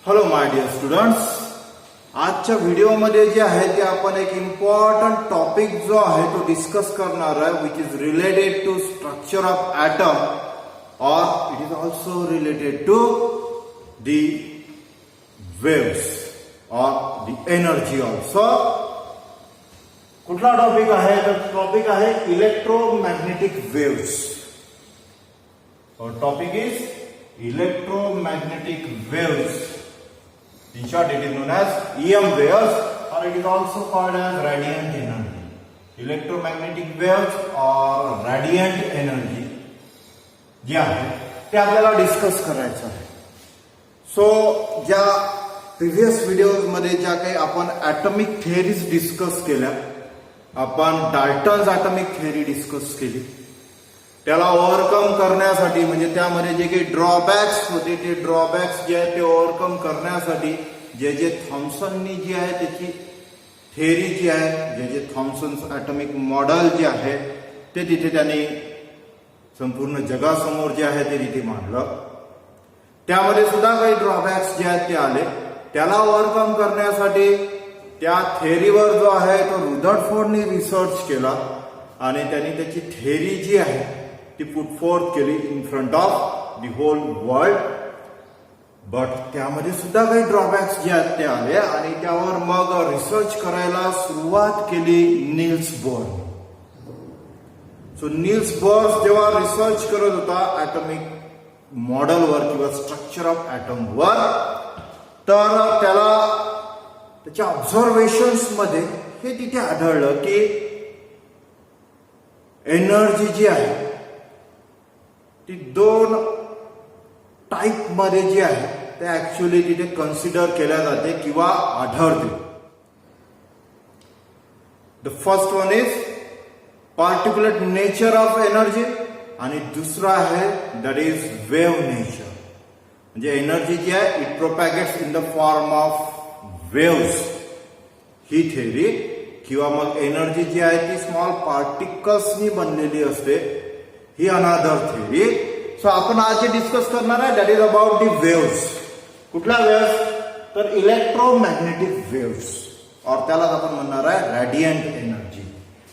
Hello my dear students, आजच्या व्हिडिओमध्ये जे आहे ते आपण एक इम्पॉर्टंट टॉपिक जो आहे तो डिस्कस करणार आहे, which is related to structure of atom or it is also related to the waves or the energy also. कुठला टॉपिक आहे तर टॉपिक आहे electromagnetic waves. Our topic is electromagnetic waves. In short, it is known as EM waves, or it is also called as radiant energy. Electromagnetic waves or radiant energy जे आहे ते आपल्याला discuss करायचं आहे. So ज्या previous videos मध्ये ज्या काही आपण ॲटॉमिक थिअरीज डिस्कस केल्या, आपण डाल्टन्स ॲटॉमिक थिअरी डिस्कस केली. त्याला ओव्हरकम करण्यासाठी म्हणजे त्यामध्ये जे काही ड्रॉबॅक्स होते ते ड्रॉबॅक्स जे आहेत ते ओव्हरकम करण्यासाठी जे थॉम्सननी जी आहे त्याची थेअरी जी आहे, जे थॉम्सन्स ॲटॉमिक मॉडेल जे आहे ते तिथे त्यांनी संपूर्ण जगासमोर जे आहे ते तिथे मांडलं. त्यामध्ये सुद्धा काही ड्रॉबॅक्स जे आहेत ते आले. त्याला ओव्हरकम करण्यासाठी त्या थेअरीवर जो आहे तो रुदरफोर्डनी रिसर्च केला आणि त्यांनी त्याची थेअरी जी आहे ती पुट फोर्थ केली in front of the whole world. But त्यामध्ये सुद्धा काही ड्रॉबॅक्स जे आहेत ते आले आणि त्यावर मग रिसर्च करायला सुरुवात केली Niels Bohr. So Niels Bohr जेव्हा रिसर्च करत होता ॲटॉमिक मॉडेलवर किंवा स्ट्रक्चर ऑफ ॲटमवर, तर त्याला त्याच्या ऑब्झर्वेशन्स मध्ये हे तिथे आढळलं की एनर्जी जी आहे ती दोन टाईप मध्ये जी आहे ते ऍक्च्युअली तिथे कन्सिडर केल्या जाते किंवा आढळते. The first one is particular nature of energy आणि दुसरा आहे दॅट इज वेव्ह नेचर. म्हणजे एनर्जी जी आहे it propagates in the form of waves. ही थेअरी किंवा मग एनर्जी जी आहे ती स्मॉल पार्टिकल्सनी बनलेली असते, ही अनादर थेअरी. सो आपण आज जे डिस्कस करणार आहे that is about the waves. कुठल्या वेव्स तर इलेक्ट्रोमॅग्नेटिक वेव्स, और त्यालाच आपण म्हणणार आहे रॅडियंट एनर्जी.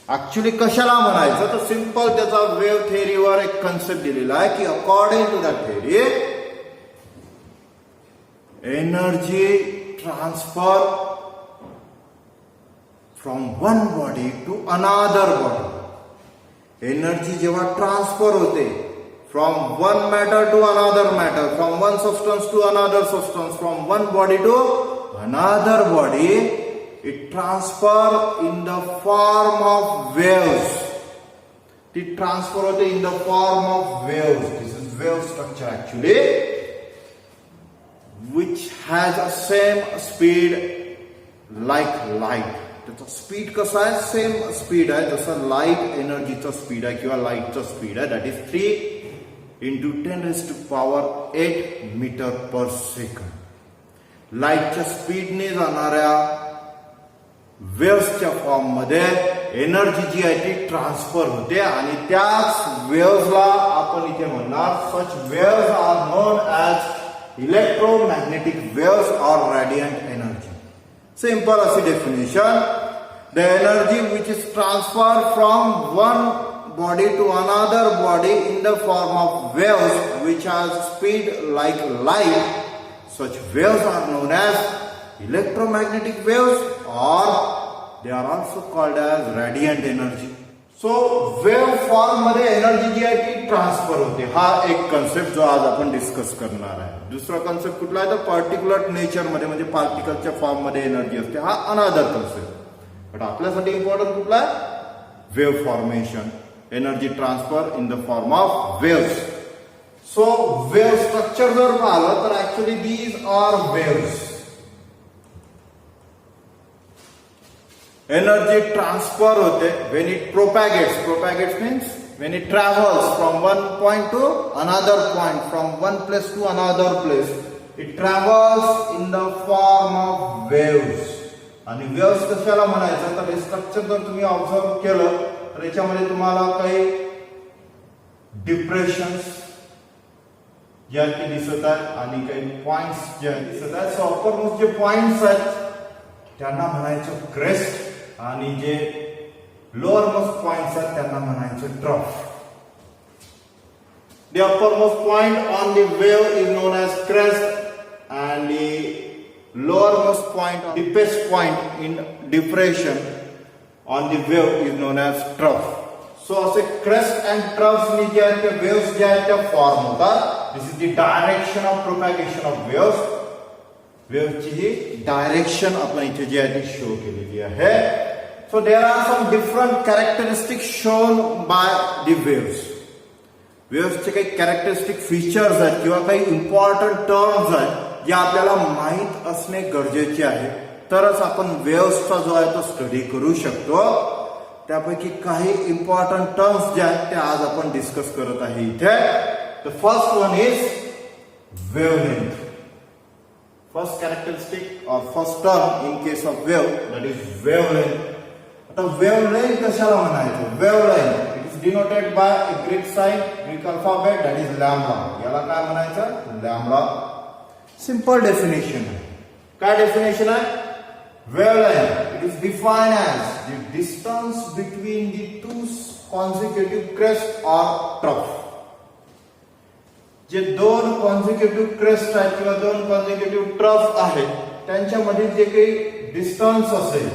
ऍक्च्युली कशाला म्हणायचं तर सिंपल त्याचा वेव्ह थेअरीवर एक कन्सेप्ट दिलेला आहे की according to that theory energy transfer from one body to another body. Energy जेव्हा ट्रान्सफर होते from one matter to another matter, from one substance to another substance, from one body to another body, it transfer in the form of waves. ती transfer होते in the form of waves. This is wave structure actually which has a same speed like light. त्याचा speed कसा आहे, same speed आहे जसं light एनर्जीचा speed आहे किंवा लाईटचा स्पीड आहे. That is 3 into 10⁸ metre per second. लाईटच्या स्पीडने जाणाऱ्या वेव्सच्या फॉर्म मध्ये एनर्जी जी आहे ती ट्रान्सफर होते आणि त्याच वेव्सला आपण इथे म्हणणार such waves are known as electromagnetic waves or radiant energy. Simple as a definition, the energy which is transferred from one body to another body in the form of waves which has speed like light, such waves are known as electromagnetic waves or they are also called as radiant energy. So wave form मध्ये energy जी आहे ती transfer होते. हा एक concept जो आज आपण डिस्कस करणार आहे. दुसरा कन्सेप्ट कुठला आहे तर पार्टिक्युलर नेचर मध्ये म्हणजे पार्टिकलच्या फॉर्म मध्ये एनर्जी असते, हा अनादर कन्सेप्ट. बट आपल्यासाठी इम्पॉर्टंट कुठला आहे wave formation, energy transfer in the form of waves. So wave structure जर पाहिलं तर actually these are waves. Energy transfer होते when it propagates. Propagates means when it travels from one point to another point, from one place to another place. It travels in the form of waves. आणि waves कशाला म्हणायचं तर हे structure जर तुम्ही observe केलं तर याच्यामध्ये तुम्हाला काही डिप्रेशन्स या की दिसत आहे आणि काही पॉइंट्स जे दिसत आहेत. सो अपरमोस्ट जे पॉइंट्स आहेत त्यांना म्हणायचं क्रेस्ट आणि जे लोअर मोस्ट पॉइंट्स आहेत त्यांना म्हणायचं trough. The uppermost point on the wave is known as crest and the lowermost point, deepest point in depression on the wave is known as trough. So असे crest and troughs नि जे आहेत ते waves जे आहेत ते form होतात. This is the direction of propagation of waves. Wave ची ही डायरेक्शन आपण इथे जे आहे ती शो केलेली आहे. So there are some different characteristics shown by the waves. वेव्हचे काही कॅरेक्टरिस्टिक फीचर्स आहेत किंवा काही इम्पॉर्टंट टर्म्स आहेत जे आपल्याला माहीत असणे गरजेचे आहे, तरच आपण वेव्हचा जो आहे तो स्टडी करू शकतो. त्यापैकी काही इम्पॉर्टंट टर्म्स जे आहेत ते आज आपण डिस्कस करत आहे इथे. The first one is wavelength. First characteristic or first term in case of wave that is wavelength. आता वेवलेंथ कशाला म्हणायचं? Wavelength denoted by a Greek sign, Greek alphabet, that is lambda. याला काय म्हणायचं? लॅम्बडा. सिंपल डेफिनेशन आहे. काय definition आहे? Wavelength, it is defined as the distance between the two consecutive crests or trough. जे दोन consecutive crest आहेत किंवा दोन consecutive trough आहेत त्यांच्यामध्ये जे काही डिस्टन्स असेल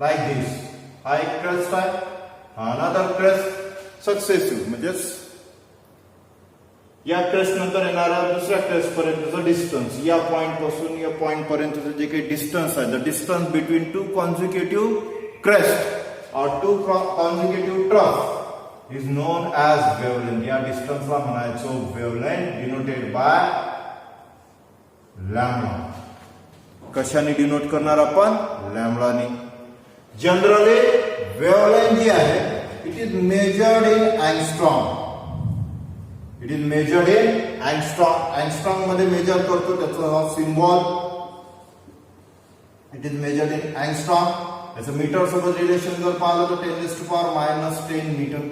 लाईक दिस, हा एक crest आहे, another crest successive म्हणजे या क्रेस्ट नंतर येणाऱ्या दुसऱ्या क्रेस्ट पर्यंतचं डिस्टन्स, या पॉइंट पासून या पॉइंट पर्यंतचं जे काही डिस्टन्स आहे, the distance between two consecutive crest or two consecutive trough is known as wavelength. या डिस्टन्सला म्हणायचो वेवलेंथ, डिनोटेड बाय लॅम्बडा. कशाने डिनोट करणार आपण? लॅम्बडाने. जनरली वेवलेंथ जी आहे it is measured in angstrom. It is measured in angstrom. Angstrom मध्ये मेजर करतो, त्याचा symbol it is measured in angstrom. याचं मीटर सोबत रिलेशन जर पाहिलं तर 10⁻⁻10 metre.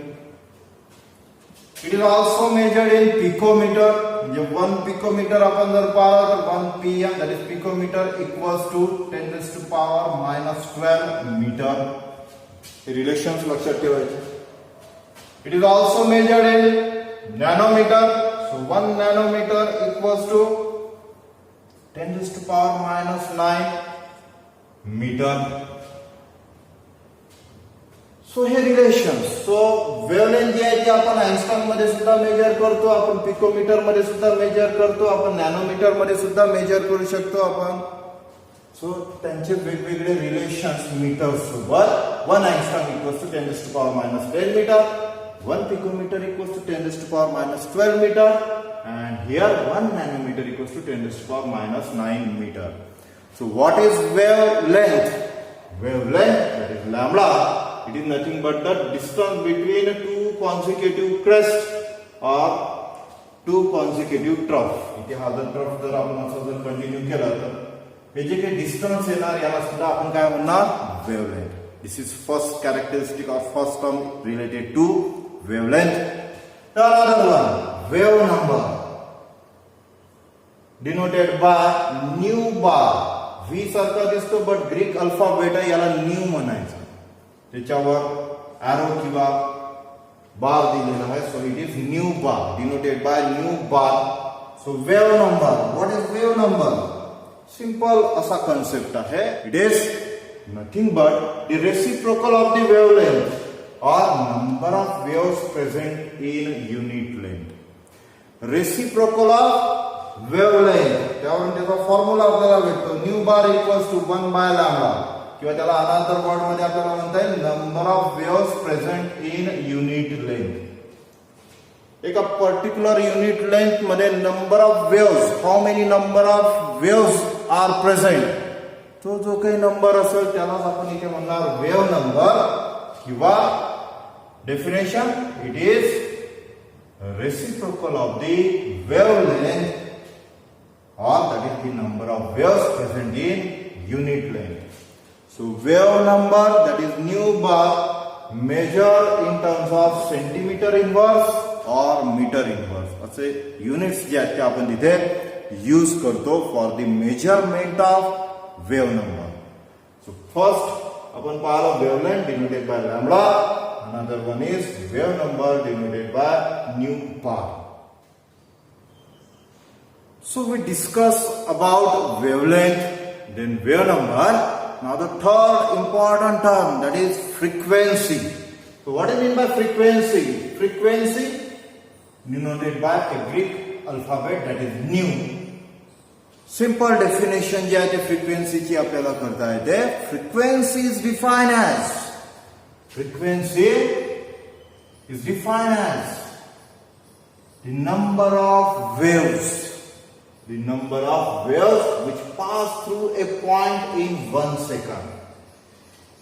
It is also measured in picometre. म्हणजे 1 पिकोमीटर आपण जर पाहिलं तर 1 pm that is picometre equals to 10⁻⁻12 metre. हे रिलेशन्स लक्षात ठेवायचे. It is also measured in nanometer. So 1 nanometer equals to 10⁻⁹ meter. So हे रिलेशन. सो वेवलेंथ जे आहे ते आपण अँगस्ट्रॉम मध्ये सुद्धा मेजर करतो, आपण पिकोमीटर मध्ये सुद्धा मेजर करतो, आपण नॅनोमीटर मध्ये सुद्धा मेजर करू शकतो आपण. सो त्यांचे वेगवेगळे रिलेशन्स मीटर सोबत. 1 angstrom equals to 10⁻⁻10 metre. 1 picometer equals to 10⁻⁻12 meter, and here 1 nanometer equals to 10⁻⁹ meter. So what is wavelength? Wavelength, that is lambda, it is nothing but the distance between two consecutive crests or two consecutive trough. इथे हा जर trough जर आपण असं जर continue केला तर हे जे काही डिस्टन्स येणार याला सुद्धा आपण काय म्हणणार? Wavelength. This is first characteristic or first term related to wavelength. The other one, wave number, denoted by nu bar. V सारखा दिसतो बट ग्रीक अल्फाबेट आहे, याला न्यू म्हणायचं. त्याच्यावर एरो किंवा बार दिलेला आहे. So it is new bar, denoted by new bar. So wave number, what is wave number? Simple असा कन्सेप्ट आहे. It is nothing but the reciprocal of the wavelength or number of waves present in unit length. Reciprocal of wavelength, त्यावरून त्याचा formula आपल्याला भेटतो. Nu bar equals to 1 by lambda, किंवा त्याला another word मध्ये आपल्याला म्हणता येईल number of waves present in unit length. एका पर्टिक्युलर युनिट लेंथ मध्ये number of waves, how many number of waves are present, तो जो काही नंबर असेल त्यालाच आपण इथे म्हणणार वेव नंबर. किंवा definition, it is reciprocal of the wavelength or that is the number of waves present in unit length. So wave number, that is nu bar, measured in terms of centimeter inverse और metre inverse असे units जे आहेत ते आपण तिथे use करतो for the measurement of wave number. So first आपण पाहिलं wavelength denoted by lambda. Another one is wave number denoted by new पार. So we discuss about wavelength, then wave number. Now the third important term, that is frequency. So what do you mean by frequency? Frequency denoted by a Greek alphabet, that is nu. Simple definition जे आहे ते frequency ची आपल्याला करता येते. Frequency is defined as the number of waves. The number of waves which pass through a point in 1 second.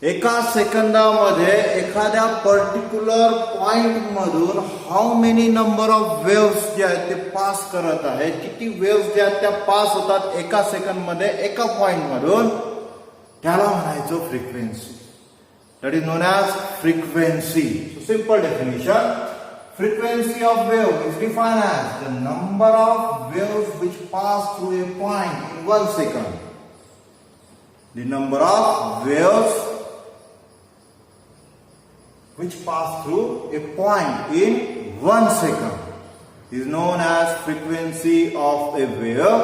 एका सेकंदामध्ये एखाद्या particular point मधून how many number of waves जे आहेत ते पास करत आहेत, किती वेव्स जे आहेत त्या पास होतात एका सेकंड मध्ये एका पॉइंट मधून, त्याला म्हणायचं frequency. That is known as frequency. So simple definition. Frequency of wave is defined as the number of waves which pass through a point in 1 second. The number of waves which pass through a point in 1 second is known as frequency of a wave.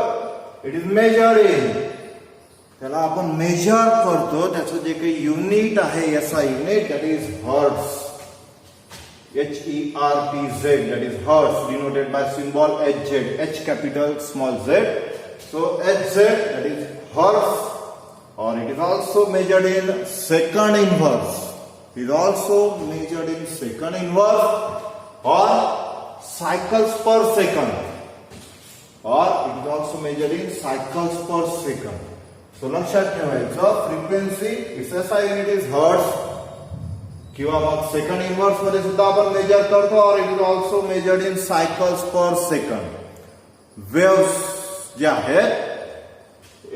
It is measured in, त्याला आपण major करतो त्याचं जे काही unit आहे याचा unit, that is hertz. HERTZ, that is hertz, denoted by symbol HZ, H capital small z. So HZ, that is hertz, or it is also measured in second inverse. It is also measured in second inverse or cycles per second, or it is also measured in cycles per second. So लक्षात ठेवायचं, frequency SI unit is hertz, किंवा मग second inverse मध्ये सुद्धा आपण major करतो, और it is also measured in cycles per second. Waves जे आहेत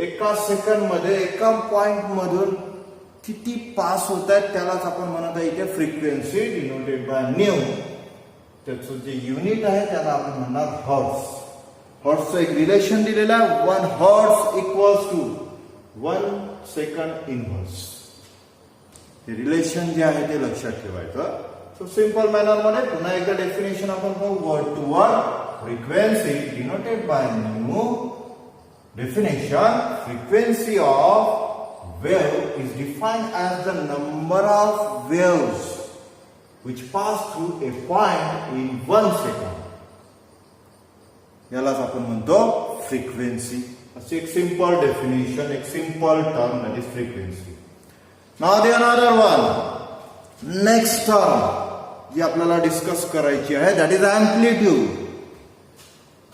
एका सेकंड मध्ये एका पॉइंट मधून किती पास होत आहेत त्यालाच आपण म्हणत आहे इथे फ्रिक्वेन्सी, डिनोटेड बाय न्यू. त्याचं जे युनिट आहे त्याला आपण म्हणणार हर्ट्स. हर्ट्सचं एक रिलेशन दिलेलं आहे, 1 hertz equals to 1 second inverse. हे रिलेशन जे आहे ते लक्षात ठेवायचं. सो सिंपल मॅनर मध्ये पुन्हा एकदा डेफिनेशन आपण पाहू word to word. Frequency denoted by nu definition. Frequency of wave is defined as the number of waves which pass through a point in 1 second. यालाच आपण म्हणतो फ्रिक्वेन्सी. अशी एक सिंपल डेफिनेशन, एक simple term, that is frequency. Now the another one, next term जी आपल्याला discuss करायची आहे, that is amplitude.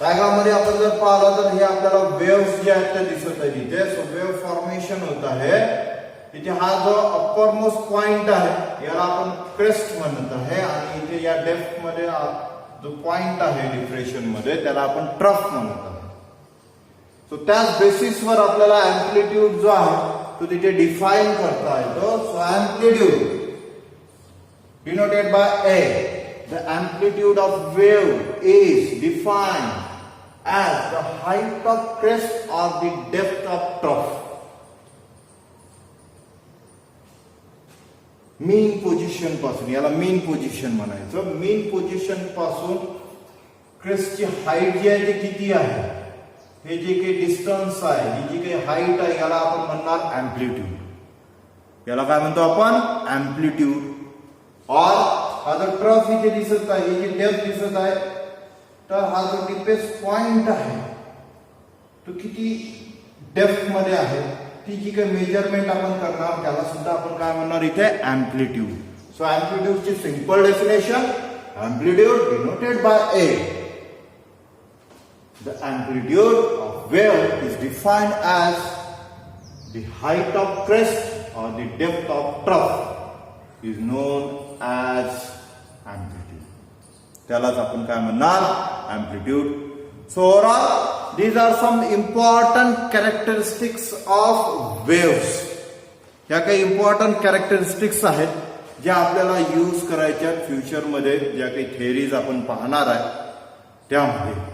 Diagram आपण जर पाहिलं तर हे आपल्याला वेव्स जे आहेत ते दिसत आहे तिथे. सो वेव्ह फॉर्मेशन होत आहे तिथे. हा जो अप्पर मोस्ट पॉइंट आहे याला आपण क्रेस्ट म्हणत आहे, आणि इथे या डेप्थ मध्ये जो पॉइंट आहे डिप्रेशन मध्ये त्याला आपण ट्रफ म्हणत आहे. सो त्याच बेसिसवर आपल्याला एम्प्लिट्यूड जो आहे तो तिथे डिफाइन करता येतो. So amplitude denoted by A. The amplitude of wave is defined as the height of crest or the depth of trough. Mean position पासून, याला मीन पोझिशन म्हणायचं. मीन पोझिशन पासून क्रेस्टची हाईट जी आहे ती किती आहे, हे जे काही डिस्टन्स आहे, ही जी काही हाईट आहे, याला आपण म्हणणार एम्प्लिट्यूड. याला काय म्हणतो आपण, एम्प्लिट्यूड. और हा जो ट्रफ इथे दिसत आहे, ही जी डेप्थ दिसत आहे, तर हा जो डीपेस्ट पॉइंट आहे तो किती डेप्थ मध्ये आहे, ती जी काही मेजरमेंट आपण करणार त्याला सुद्धा आपण काय म्हणणार इथे, एम्प्लिट्यूड. सो एम्प्लिट्यूडची simple definition, amplitude denoted by A. The amplitude of wave is defined as the height of crest or the depth of trough is known as amplitude. त्यालाच आपण काय म्हणणार, amplitude. So overall, these are some important characteristics of waves. या काही important characteristics आहेत ज्या आपल्याला use करायच्या फ्युचरमध्ये, ज्या काही थेअरीज आपण पाहणार आहे त्यामध्ये.